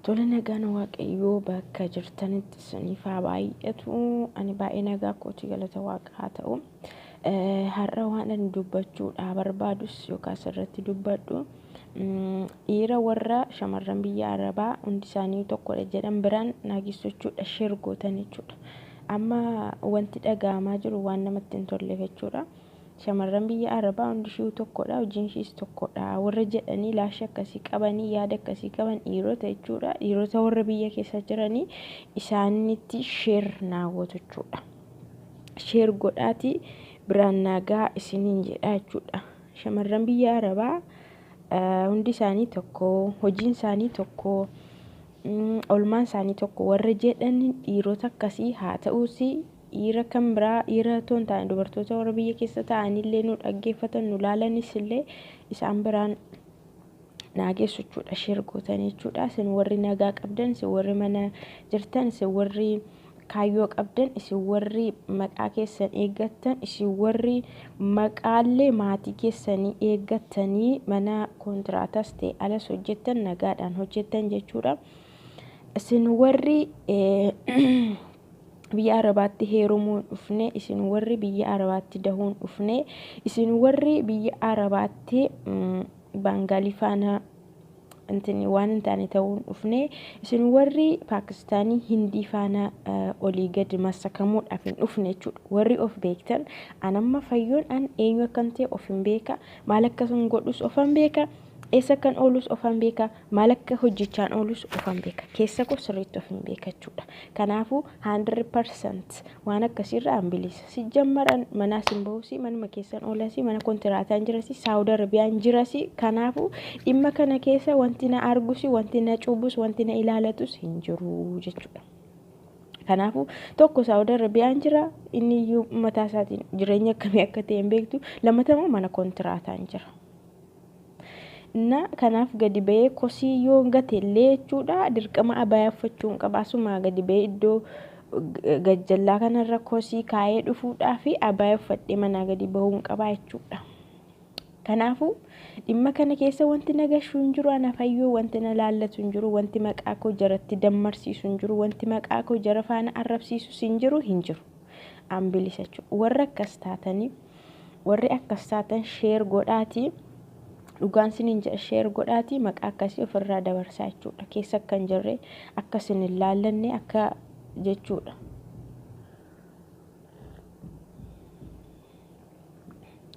Tole nagaan waaqayyoo bakka jirtanitti isiniif haa baay'atu. Ani baay'ee nagaa kootii galata Waaqaa haa ta'u. Har'a waan ani dubbachuudhaa barbaadus yookaas irratti dubbadhu dhiira warra shamarran biyya Arabaa hundi isaanii tokkodha jedhan biraan naagisochuudha shirgootan jechuudha. Amma wanti dhaga'amaa jiru waan namatti hin tolle jechuudha. Shamarran biyya Arabaa hundi ishuu tokkodha, hojiin ishiis tokkodha warra jedhanii laasha akkasii qabanii yaada akkasii qaban dhiirota jechuudha. Dhiirota warra biyya keessa jiranii isaanitti sheer naawwatu jechuudha. Sheer godhaati biraan nagaa isiniin jedha jechuudha. Shamarran biyya Arabaa hundi isaanii tokko, hojiin isaanii tokko, olmaan isaanii tokko warra jedhanii dhiirota akkasii haa ta'uusi dhiira kan biraa dhiira toon ta'an dubartoota warra biyya keessa ta'anillee nu dhaggeeffatan nu laalanis illee isaan biraan naageessu jechuudha. Sheer gootan jechuudha. Isin warri nagaa qabdan, isin warri mana jirtan, isin warri kaayyoo qabdan, isin warri maqaa keessan eeggattan, isin warri maqaallee maatii keessanii eeggattanii mana kontiraataas ta'e alas hojjettan nagaadhaan hojjettan jechuudha. Isin warri biyya Arabaatti heerumuun dhufne, isin warri biyya Arabaatti dahuun dhufne, isin warri biyya Arabaatti Baangaalii faana waan hin taane ta'uun dhufne, isin warri Paakistaanii Hindii faana olii gadi massakamuudhaaf hin dhufne jechuudha. Warri of beektan an amma fayyoon an eenyu akkan ta'e of hin beeka, maal akkasuma godhus of hin beeka, eessa kan oolus of hin beeka, maal akka hojjechaan oolus of hin beeka, keessa koo sirriitti of hin beeka jechuudha. Kanaafuu 100% waan akkasiirraa an bilisa. Si jammaran manaas hin bahusi, manuma keessan oolasi, mana kontiraataan jirasi, Saawud Arabiyaan jirasi. Kanaafuu dhimma kana keessa wanti na argusi, wanti na cuubus, wanti na ilaalatus hin jiru jechuudha. Kanaafuu tokko Saawud Arabiyaan jira, inni iyyuu mataa isaatiin jireenya akkamii akka ta'e hin beektu, lamatamoo mana kontiraataan jira. Na kanaaf gadi ba'ee kosii yoo gatellee jechuudha dirqama abayaafachuun qabaasuma gadi ba'ee iddoo gajjallaa kanarra kosii kaayee dhufuudhaa fi abayaafadhee manaa gadi bahuun qabaa jechuudha. Kanaafuu dhimma kana keessa wanti nagashuu hin jiru, ana fayyoo wanti na laallatu hin jiru, wanti maqaa koo jaratti dammarsiisu hin jiru, wanti maqaa koo jara faana arrabsiisu hin jiru. An bilisa jechuudha. Warri akkas taatanii warri akkas taatan sheer godhaati. Dhugaan siniin jedha sheer godhaati maqaa akkasii ofirraa dabarsaa jechuudha. Keessa akka hin jirre akka isin hin laallanne akka jechuudha.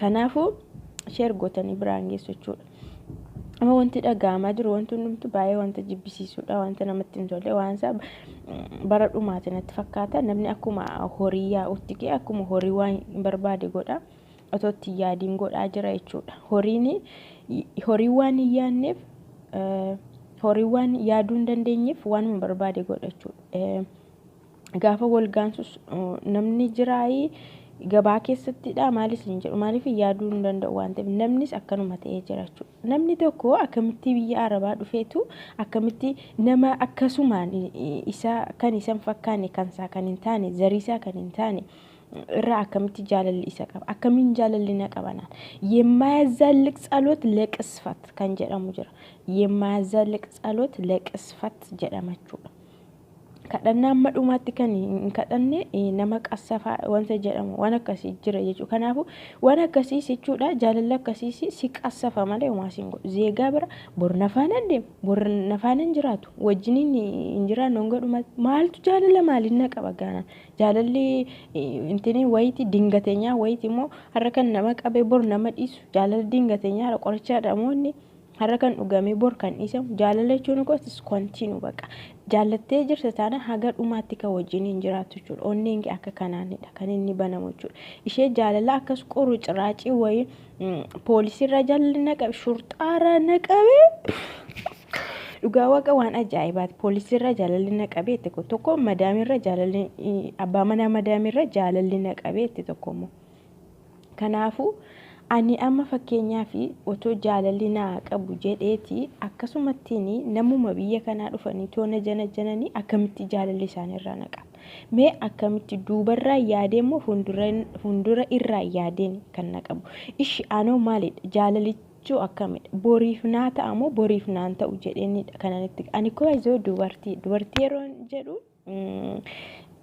Kanaafuu sheer gootanii biraan geessu jechuudha. Amma wanti dhaga'amaa jiru wanti hundumtu baay'ee wanta jibbisiisuudha, wanta namatti hin tolle, waan isaa bara dhumaati natti fakkaata. Namni akkuma horii yaa'utti kee akkuma horii waan barbaade godha. Otootti yaadiin godhaa jira jechuudha. Horii waan hin yaadneef, horii waan yaaduu hin dandeenyeef waanuma barbaade godha jechuudha. Gaafa wal gaansus namni jiraayii gabaa keessattidha maalis hin jedhu, maaliif yaaduu hin danda'u waan ta'eef namnis akkanuma ta'ee jira jechuudha. Namni tokko akkamitti biyya Arabaa dhufeetu akkamitti nama akkasumaan isa kan isan fakkaanne kansaa kan hin taane zariisaa kan hin taane irraa akkamitti jaalalli isa qaba, akkamiin jaalalli na qabanaan የማያዛልቅ ጸሎት ለቅስፈት kan jedhamu jira. የማያዛልቅ ጸሎት ለቅስፈት jedhamachuudha. Kadhannaa amma dhumaatti kan hin kadhanne nama qassafaa wanta jedhamu waan akkasii jira jechuudha. Kanaafuu waan akkasii jechuudha jaalalli akkasii si qassafa malee homaasiin godhu. Zeegaa bira bor nafaanan deemu, bor nafaanan jiraatu, wajjiniin hin jiraannu hanga dhumaatti maaltu jaalala maaliin na qaba gaana. Jaalalli intini wayiiti dingateenyaa wayiiti immoo har'a kan nama qabee bor nama dhiisu jaalalli dingateenyaa qorichaa dhamoonni har'a kan dhugamee bor kan dhiisamu jaalala jechuun gosis kontiinuu baqa. Jaalattee jirta taana haga dhumaatti kan wajjin hin jiraatu jechuudha. Onneen kee akka kanaanidha kan inni banamu jechuudha. Ishee jaalala akkas qoru ciraacii wayii poolisiirra jaalalli na qabe, shurxaara na qabe. Dhugaa Waaqa waan ajaa'ibaati. Poolisiirra jaalalli na qabe tokko madaamirra jaalalli abbaa manaa madaamirra jaalalli na qabe tokkommoo. Kanaafuu ani amma fakkeenyaaf otoo jaalalli naa qabu jedheeti akkasumatti namuma biyya kanaa dhufanii toona jananii akkamitti jaalalli isaanirraa na qaba. Mee akkamitti duubarraa yaadee immoo fuuldura irraa yaadeen kan na qabu. Ishi anoo maalidha jechuu akkamidha boriif naa ta'amoo boriif naan ta'u jedheenidha kananitti ani koo izoo dubartii yeroo jedhu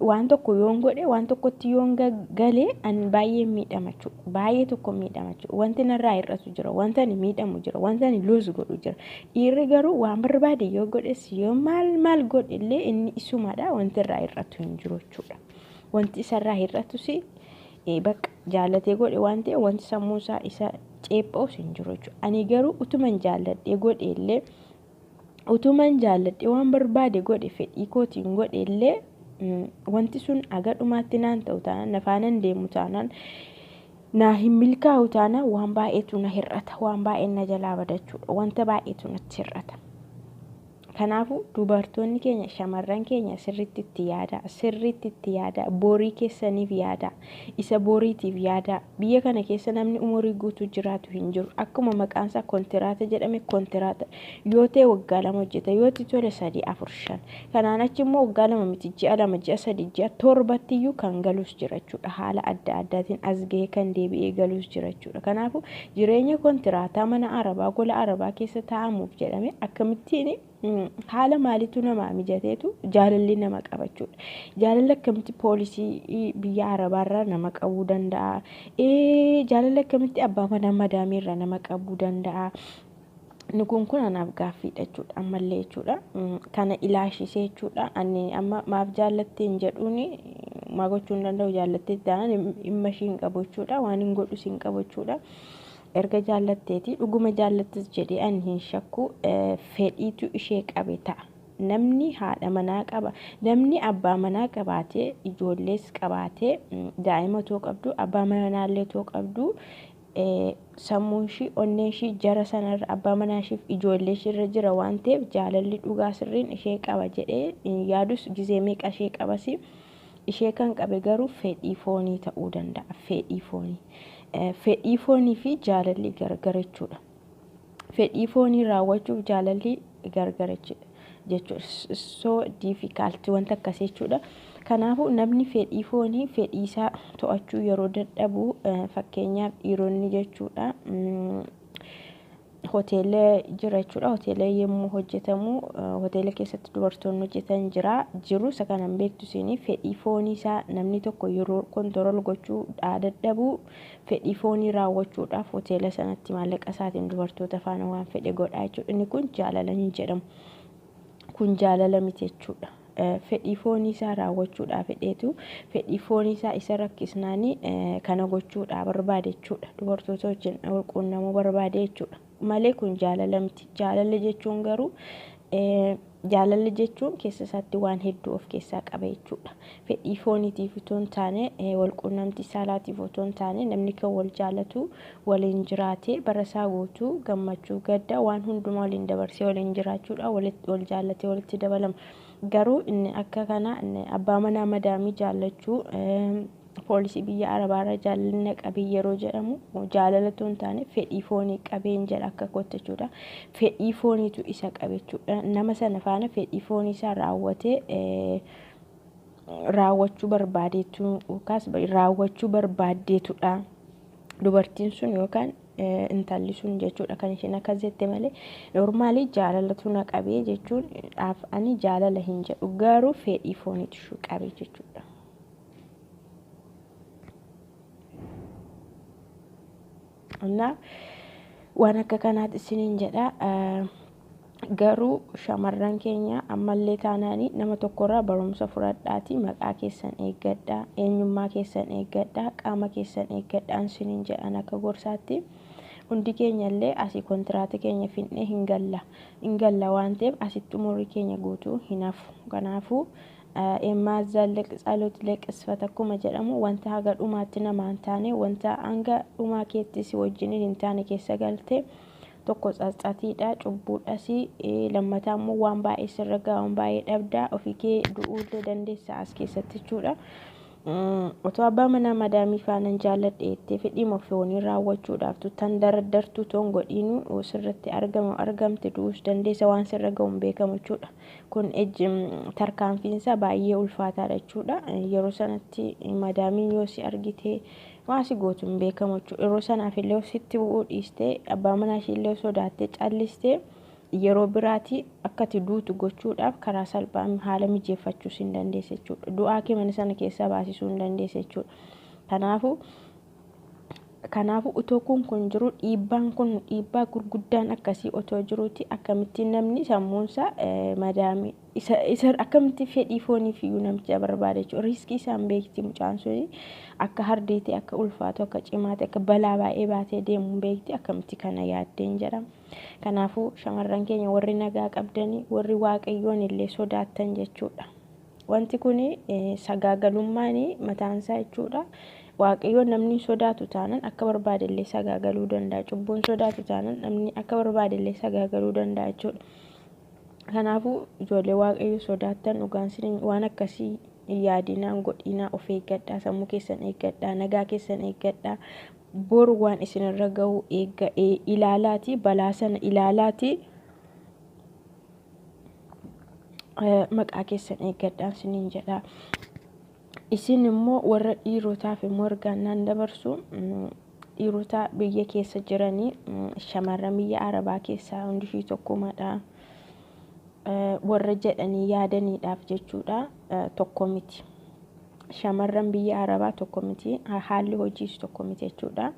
waan tokko yoon godhe waan tokkotti yoon galee an baay'ee miidhamachu baay'ee tokko miidhamachu wanti narraa hir'atu jira wanta ani miidhamu jira wanta ani luus godhu jira dhiirri garuu waan barbaade yoo godhes yoo maal godhe illee inni isumadha wanti irraa hir'atu hin jiru jechuudha wanti isarraa hir'atus bakka jaalatee godhe waan ta'e wanti sammuu isaa isa ceephoos hin jiru jechuudha ani garuu utuman jaaladhee godhe illee utuman jaaladhee waan barbaade godhe fedhii kootiin godhe illee wanti sun agadhumaatti naan ta'u taanaan nafaanan deemu taanaan naa hin milkaa'u taanaan waan baay'eetu na hir'ata waan baay'ee na jalaa badachuudha wanta baay'eetu natti hir'ata kanaafu dubartoonni keenya shamarran keenya sirriitti itti yaada borii keessaniif yaada isa boriitiif yaada biyya kana keessa namni umurii guutuu jiraatu hin jiru akkuma maqaan isaa kontiraata jedhame kontiraata yoo ta'e waggaa 2 hojjeta yoo tole 3 4 5 kanaan achi immoo waggaa 2 miti ji'a 2 ji'a 3 ji'a 7 kan galus jira jechuudha haala adda addaatiin as ga'ee kan deebi'ee galus jira jechuudha kanaafu jireenya kontiraataa mana arabaa gola arabaa keessa taa'amuuf jedhame akkamittiin haala maalitu nama mijateetu jaalalli nama qabachuudha jaalalli akkamitti poolisii biyya arabaarraa nama qabuu danda'a jaalalli akkamitti abbaa manaa madaamirraa nama qabuu danda'a kun anaaf gaaffiidha jechuudha ammallee jechuudha kana ilaashisee jechuudha ani amma maaf jaallattee hin jedhuuni maa gochuu hin danda'u jaallattee taanaan dhimma ishii hin qabu jechuudha waan hin godhu hin qabu jechuudha erga jaallatteeti dhuguma jaallattis jedhee ani hin shakku fedhiitu ishee qabe ta'a namni haadha manaa qaba namni abbaa manaa qabaatee ijoollees qabaatee daa'ima too qabdu abbaa manaallee too qabdu sammuun ishii onneen ishii jara sanarra abbaa manaashiif ijoollee ishirra jira waan ta'eef jaalalli dhugaa sirriin ishee qaba jedhee yaadus gizee meeqa ishee qabasi ishee kan qabe garuu fedhii foonii ta'uu danda'a fedhii foonii fi jaalalli gargar jechuudha fedhii foonii raawwachuuf jaalalli gargar jechuudha so difficult wanta akkasii jechuudha kanaafuu namni fedhii foonii fedhii isaa to'achuu yeroo dadhabu fakkeenyaaf dhiironni jechuudha hoteela jira jechuudha hoteela yemmuu hojjetamu hoteela keessatti dubartoonni hojjetan jiru isa kanan beektu isinii fedhii foonii isaa namni tokko yeroo kontorol gochuu dadhabu fedhii foonii raawwachuudhaaf hoteela sanatti maallaqa isaatiin dubartoota faana waan fedhe godhaa jechuudha inni kun jaalala hin jedhamu kun jaalala miti jechuudha fedhii foonii isaa raawwachuudhaaf fedheetu fedhii foonii isaa isa rakkisnaanii kana gochuudhaaf barbaade jechuudha dubartoota wajjin quunnamuu barbaade jechuudha malee kun jaalala miti jaalala jechuun garuu jaalala jechuun keessa isaatti waan hedduu of keessaa qaba jechuudha fedhii fooniitiif otoo hin taane walquunnamtii saalaatiif otoo hin taane namni kan wal jaalatu waliin jiraatee barasaa guutuu gammachuu gadda waan hundumaa waliin dabarsee waliin jiraachuudha wal jaallatee walitti dabalama garuu inni akka kana abbaa manaa madaamii jaallachuu poolisii biyya arabaarra jaalalli qabee yeroo jedhamu jaalala otoo hin taane fedhii foonii qabeen jedha akka kootti jechuudha fedhii fooniitu isa qabe jechuudha nama sana faana fedhii foonii isaa raawwachuu barbaadeetu yookaas raawwachuu barbaaddeetudha dubartiin sun yookaan intalli sun jechuudha kan isheen akka jette malee normaalii jaalalatu na qabee jechuun dhaaf ani jaalala hin jedhu garuu fedhii fooniitu qabee jechuudha እና waan akka kanaatti isiniin jedha garuu shamarran keenya ammallee taanaanii nama tokkorraa barumsa fudhadhaati maqaa keessan eeggadhaa eenyummaa keessan eeggadhaa qaama keessan eeggadhaan isiniin jedhan akka gorsaatti hundi keenyallee asii kontiraata keenya finnee hin galla waan ta'eef asitti umurii keenya guutuu hin hafu kanaafuu emma zalleq ጸሎት ለቅስፈት akkuma jedhamu wanta haga dhumaatti nama hin taane wanta hanga dhumaa keettis wajjin hin taane keessa galte tokko tsatsatiidha cubbuudhas lammataa immoo waan baay'ee sirra gaa'uun baay'ee dhabdaa ofii kee du'uu dandeessa as keessatti jechuudha otoo abbaa manaa madaamii faanan jaalladheettee fedhii foonii raawwachuudhaaf tuttan dardartuu toon godhiinu sirratti argamte du'uus dandeessa waan sirra ga'uun beekamu jechuudha kun tarkaanfiinsa baay'ee ulfaataadha jechuudha yeroo sanatti madaamiin yoo si argite waasi gootuun beekamu jechuudha. Yeroo sanaaf illee sitti bu'uu dhiistee abbaa manaa ishee illee sodaattee callistee yeroo biraatti akkati duutu gochuudhaaf karaa salphaan haala mijeeffachuus hin dandeesse jechuudha. Du'aa kee mana sana keessaa baasisuu hin dandeesse jechuudha. Kanaafuu utoo kun jiru dhiibbaa gurguddaan akkasii otoo jiruuti akkamittiin namni sammuunsaa madaamii isa akkamitti fedhii fooniif iyyuu namicha barbaada jechuudha. Riiskii isaan beekti mucaan suni akka hardeetti akka ulfaatu akka cimaate akka balaa baay'ee baatee deemu beekti akkamitti kana yaaddeen jedhama. Kanaafuu shamarran keenya warri nagaa qabdanii warri waaqayyoon illee sodaattan jechuudha. Wanti kun sagaagalummaan mataansaa jechuudha. Waaqayyoon namni sodaatu taanan akka barbaade illee sagaagaluu danda'a. Cubbuun sodaatu taanan namni akka barbaade illee sagaagaluu danda'a jechuudha. Kanaafuu ijoollee waaqayyoo sodaattan dhugaan isin waan akkasii yaadinaan godhinaa of eeggadhaa sammuu keessan eeggadhaa nagaa keessan eeggadhaa boru waan isinirra gahu ilaalaati balaa sana ilaalaati maqaa keessan eeggadhaa isiniin jedhaa. Isin immoo warra dhiirotaaf immoo ergaan dabarsu dhiirota biyya keessa jiranii shamarran biyya Arabaa keessaa hundi ishii tokkumadha. Warra jedhanii yaadaniidhaaf jechuudha tokko miti. Shamarran biyya Arabaa tokko miti haalli hojiis tokko miti jechuudha.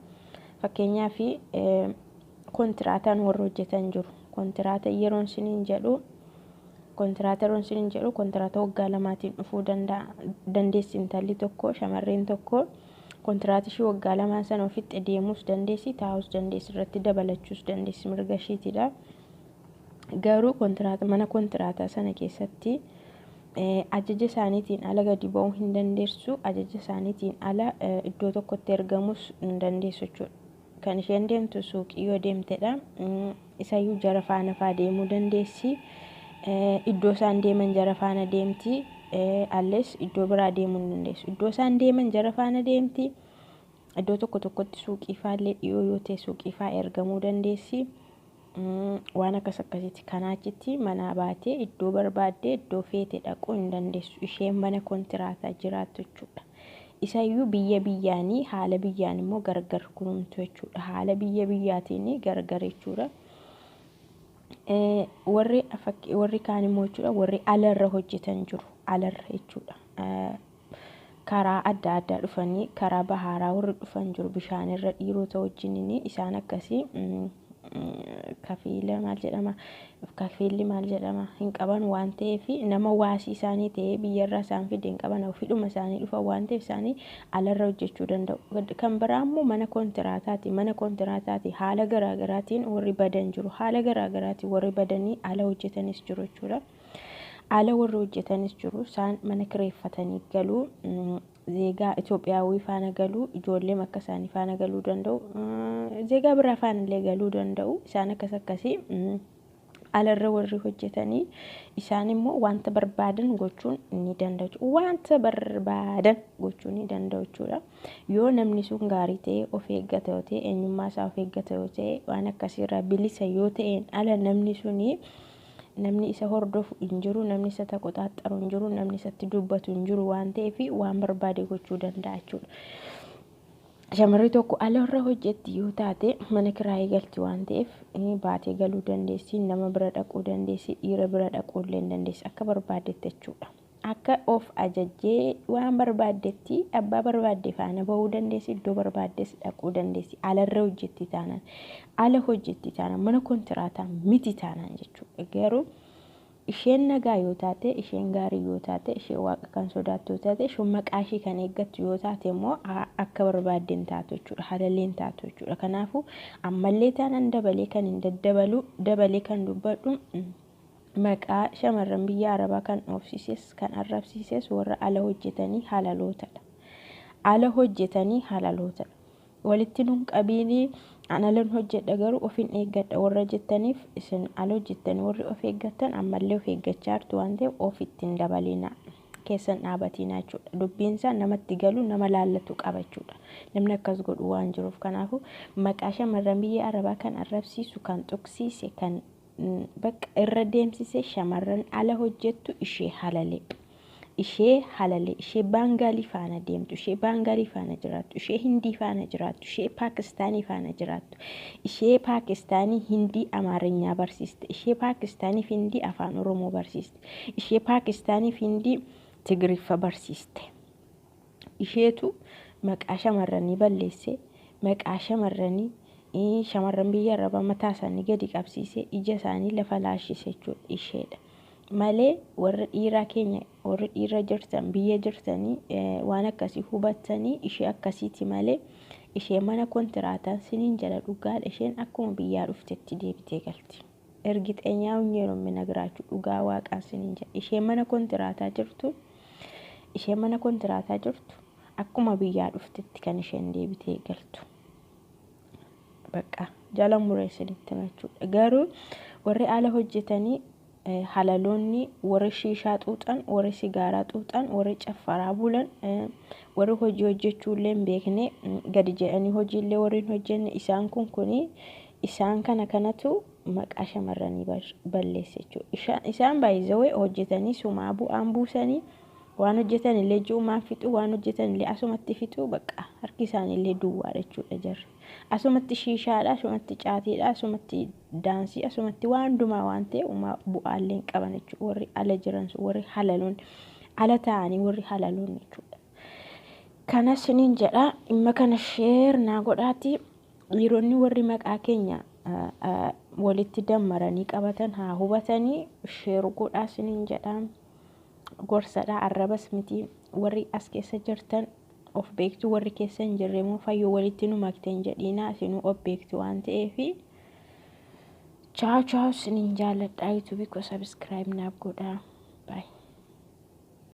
Fakkeenyaaf kontiraataan warra hojjetan jiru. Kontiraata yeroon isiniin jedhu kontiraata waggaa lamaatiin dhufuu dandeessi intalli tokko shamarreen tokko kontiraata ishii waggaa lamaan sana ofitti deemuus dandeessi taa'uus dandeessi irratti dabalachuus dandeessi mirga ishiitidha. Garuu mana kontiraataa sana keessatti ajaja isaaniitiin ala gadi ba'uu hin dandeessu. Ajaja isaaniitiin ala iddoo tokkotti ergamuus hin dandeessu jechuudha. Kan isheen deemtu suuqii yoo deemtedha. Isayyuu jara faana deemuu dandeessi. Iddoo isaan deeman jara faana deemti. Alles iddoo biraa deemuu hin dandeessu. Iddoo isaan deeman jara faana deemti. Iddoo tokkotti suuqii faallee dhiyoo yoo ta'e suuqii faa ergamuu dandeessi. Waan akkasitti kanaachitti mana baatee iddoo barbaadde iddoo feete dhaquu hin dandeessu. Isheen mana kontiraataa jiraattu jechuudha. Isayyuu biyya biyyaanii haala biyyaan immoo gargar kunuuntu jechuudha. Haala biyya biyyaatiin gargar jechuudha. Warri kaan immoo jechuudha warri alarra hojjetan jiru. Alarra jechuudha. Karaa adda addaa dhufanii karaa bahaaraa warri dhufan jiru bishaanirra dhiirota wajjin isaan akkasii kafiila maal jedhama hin qaban waan ta'eef nama waasii isaanii ta'ee biyyarraa isaan fide hin qaban ofidhuma isaanii dhufan waan ta'eef isaanii alarra hojjechuu danda'u. Kan biraa immoo mana kontiraataati haala garaagaraatiin warri badan jiru. Haala garaagaraatiin warri badanii ala hojjetanis jiru jechuudha. Ala warri hojjetanis jiru isaan mana kireeffatanii galuu zeegaa Itoophiyaawii faana galuu ijoollee akka isaanii faana galuu danda'u. Zeegaa biraa faana illee galuu danda'u. Isaan akkasii alarra warri hojjetanii isaan immoo wanta barbaadan gochuun ni danda'u. Wanta barbaadan gochuun ni danda'u jechuudha. Yoo namni sun gaarii ta'e of eeggata yoo ta'e eenyummaa isaa of eeggata yoo ta'e waan akkasiirraa bilisa yoo ta'een ala namni isa hordofu hin jiru, namni isa taqoxaaxaru hin jiru, namni isatti dubbatu hin jiru waan ta'eef waan barbaade gochuu danda'a jechuudha. Shamarri tokko alarra hojjetti yoo taate mana kiraayii galti waan ta'eef baatee galuu dandeessi, nama bira dhaquu dandeessi, dhiira bira dhaquu illee dandeessi akka barbaadetti jechuudha. Akka of ajajjee waan barbaadetti abbaa barbaadde faana bahuu dandeessi, iddoo barbaaddes dhaquu dandeessi. Alarra hojjetti taanaan ala hojjetti taanaan mana kontiraataa miti taanaan jechuudha. Garuu isheen nagaa yoo taate, isheen gaarii yoo taate, isheen waaqa kan sodaattu yoo taate, isheen maqaa ishee kan eeggattu yoo taate immoo akka barbaaddeen taatu jechuudha. Halalleen taatu jechuudha. Kanaafuu ammallee taanaan dabalee kan hin daddabalu, dabalee kan dubbadhu maqaa shamarran biyya Arabaa kan oofsises kan arrabsiises warra ala hojjetanii halalootadha. Ala hojjetanii halalootadha. Walitti nun qabiinii analan hojjedha garuu ofin eeggadha warra jettaniif isin ala hojjettanii warri of eeggattan ammallee of eeggachaa jirtu waan ta'eef of ittiin dabalina keessan dhaabatinaa jechuudha. Dubbiinsaa namatti galu nama laallatu qaba jechuudha. Namni akkas godhu waan jiruuf kanaafuu maqaa shamarran biyya Arabaa kan arrabsiisu kan tuqsiise kan bakka irra deemsise shamarran ala hojjettu ishee halalee. ishee halalee ishee Baangaalii faana deemtu ishee Baangaalii faana jiraattu ishee Hindii faana jiraattu ishee Paakistaanii faana jiraattu ishee Paakistaanii Hindii Amaareenyaa barsiiste ishee Paakistaanii Hindii afaan Oromoo barsiiste ishee Paakistaanii Hindii Tigiriffa barsiiste isheetu maqaa shamarranii balleesse maqaa shamarranii shamarran biyya Arabaa mataa isaanii gadi qabsiise ija isaanii lafa laashise jechuudha isheedha. Malee warra dhiiraa keenya warra dhiira jirtan biyya jirtanii waan akkasii hubattanii ishee akkasiiti malee ishee mana kontiraataan siniin jala dhugaadha isheen akkuma biyyaa dhuftetti deebitee galti. Ergixeenyaa yeroo mina giraachuu dhugaa waaqaan siniin jala ishee mana kontiraataa jirtu akkuma biyyaa dhuftetti kan isheen deebitee galtu. Bakka jala mureessinitti jechuudha. Garuu warri ala hojjetanii halaloonni warri shiishaa xuuxan warri sigaaraa xuuxan warri caffaraa bulan warri hojii hojjechuullee hin beekne gadi jedhanii hojiillee warri hin hojjenne isaan kanatu maqaa shamarranii balleesse jechuudha. Isaan baay'ee hojjetanii sumaa bu'aan buusanii waan hojjetan illee juumaan fixu waan hojjetan illee asumatti fixu bakka harki isaaniillee duwwaadha jechuudha jarri. Asumatti shiishaadha asumatti caatiidha asumatti daansii asumatti waan hundumaa waan ta'e bu'aallee qaban jechuudha. Warri ala jiran warri halaloon ala ta'anii warri halaloon jechuudha. Kana siniin jedha dhimma kana sheer naa godhaati dhiironni warri maqaa keenya walitti dammaranii qabatan haa hubatanii sheer godhaa siniin jedha. Gorsadha arrabas miti warri as keessa jirtan of beektu warri keessa hin jirre immoo fayyoo walitti nu makteen jedhiina isinuu of beektu waan ta'eefi ciao siniin jaalladha YouTube ko subscribe naaf godhaa bye.